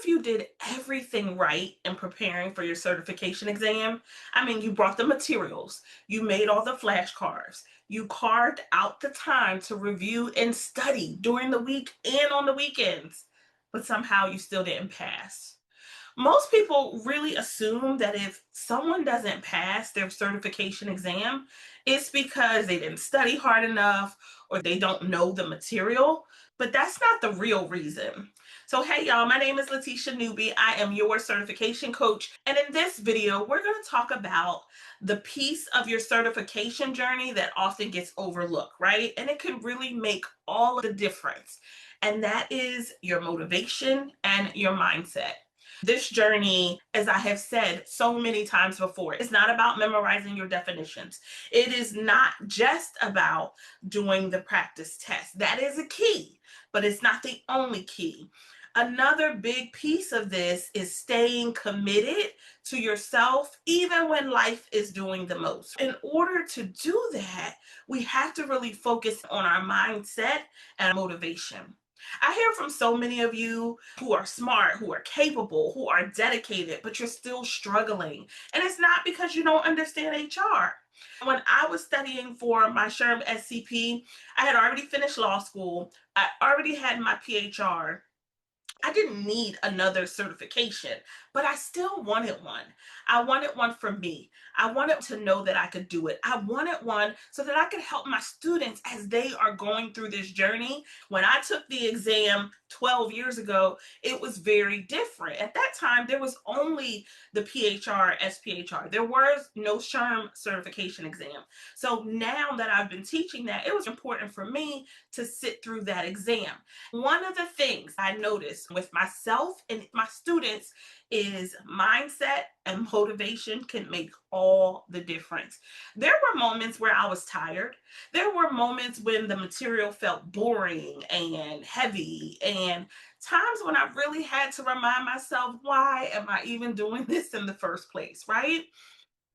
if you did everything right in preparing for your certification exam? I mean, you brought the materials, you made all the flashcards, you carved out the time to review and study during the week and on the weekends, but somehow you still didn't pass. Most people really assume that if someone doesn't pass their certification exam, it's because they didn't study hard enough or they don't know the material, but that's not the real reason. So hey y'all, my name is Latisha Newby. I am your certification coach. And in this video, we're going to talk about the piece of your certification journey that often gets overlooked, right? And it can really make all of the difference. And that is your motivation and your mindset. This journey, as I have said so many times before, is not about memorizing your definitions. It is not just about doing the practice test. That is a key, but it's not the only key. Another big piece of this is staying committed to yourself, even when life is doing the most. In order to do that, we have to really focus on our mindset and motivation. I hear from so many of you who are smart, who are capable, who are dedicated, but you're still struggling. And it's not because you don't understand HR. When I was studying for my SHRM SCP, I had already finished law school. I already had my PHR. I didn't need another certification, but I still wanted one. I wanted one for me. I wanted to know that I could do it. I wanted one so that I could help my students as they are going through this journey. When I took the exam 12 years ago, it was very different. At that time, there was only the PHR, SPHR. There was no SHRM certification exam. So now that I've been teaching that, it was important for me to sit through that exam. One of the things I noticed with myself and my students is mindset and motivation can make all the difference. There were moments where I was tired. There were moments when the material felt boring and heavy, and times when I really had to remind myself, why am I even doing this in the first place, right?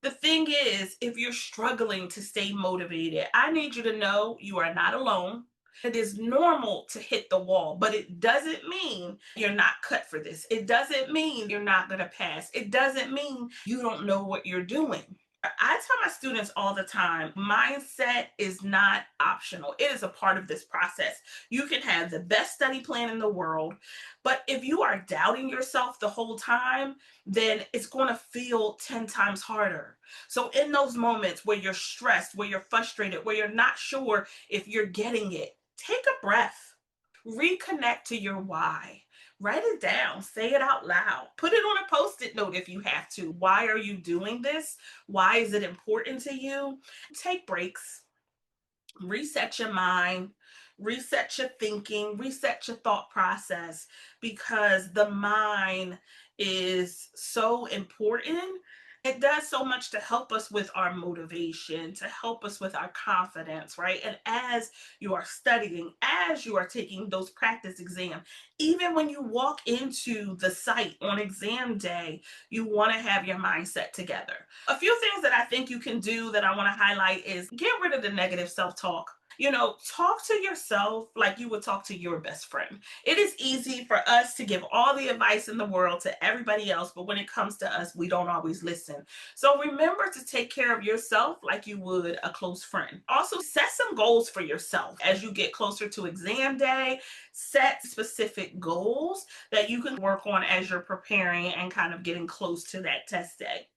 The thing is, if you're struggling to stay motivated, I need you to know you are not alone. It is normal to hit the wall, but it doesn't mean you're not cut for this. It doesn't mean you're not going to pass. It doesn't mean you don't know what you're doing. I tell my students all the time, mindset is not optional. It is a part of this process. You can have the best study plan in the world, but if you are doubting yourself the whole time, then it's going to feel 10 times harder. So in those moments where you're stressed, where you're frustrated, where you're not sure if you're getting it, take a breath. Reconnect to your why. Write it down, say it out loud, put it on a post-it note if you have to. Why are you doing this? Why is it important to you? Take breaks, reset your mind, reset your thinking, reset your thought process, because the mind is so important. It does so much to help us with our motivation, to help us with our confidence, right? And as you are studying, as you are taking those practice exams, even when you walk into the site on exam day, you want to have your mindset together. A few things that I think you can do that I want to highlight is get rid of the negative self-talk. Talk to yourself like you would talk to your best friend. It is easy for us to give all the advice in the world to everybody else, but when it comes to us, we don't always listen. So remember to take care of yourself like you would a close friend. Also, set some goals for yourself as you get closer to exam day. Set specific goals that you can work on as you're preparing and kind of getting close to that test day.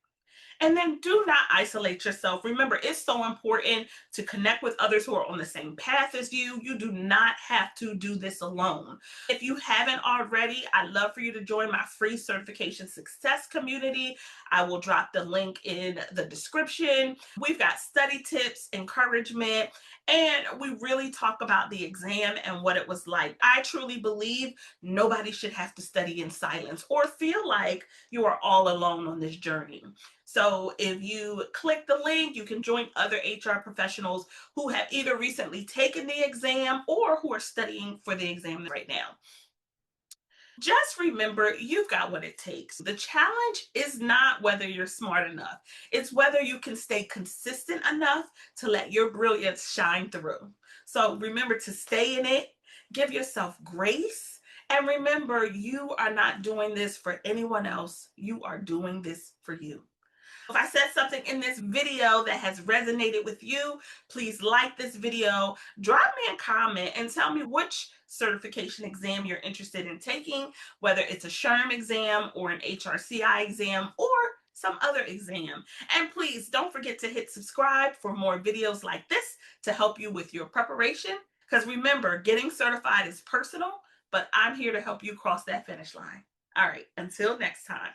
And then do not isolate yourself. Remember, it's so important to connect with others who are on the same path as you. You do not have to do this alone. If you haven't already, I'd love for you to join my free certification success community. I will drop the link in the description. We've got study tips, encouragement, and we really talk about the exam and what it was like. I truly believe nobody should have to study in silence or feel like you are all alone on this journey. So if you click the link, you can join other HR professionals who have either recently taken the exam or who are studying for the exam right now. Just remember, you've got what it takes. The challenge is not whether you're smart enough. It's whether you can stay consistent enough to let your brilliance shine through. So remember to stay in it, give yourself grace, And remember, you are not doing this for anyone else. You are doing this for you. If I said something in this video that has resonated with you, please like this video, drop me a comment and tell me which certification exam you're interested in taking, whether it's a SHRM exam or an HRCI exam or some other exam. And please don't forget to hit subscribe for more videos like this to help you with your preparation. Because remember, getting certified is personal, but I'm here to help you cross that finish line. All right, until next time.